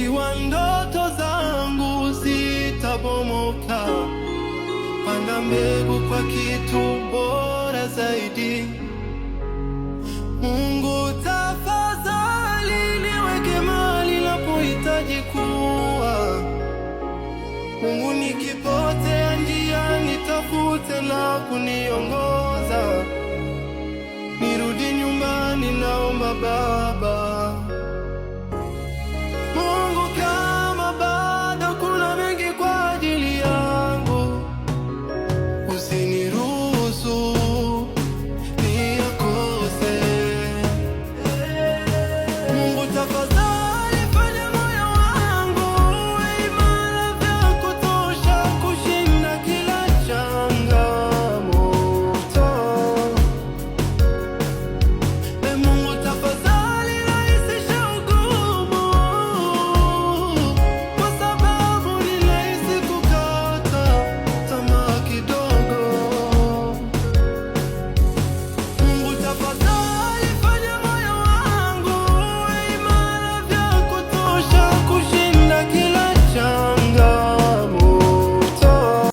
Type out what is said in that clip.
ikiwa ndoto zangu zitabomoka, panda mbegu kwa kitu bora zaidi. Mungu tafadhali, niweke mahali napohitaji kuwa. Mungu nikipotea njia, nitafute na kuniongoza. Nirudi nyumbani, naomba Baba.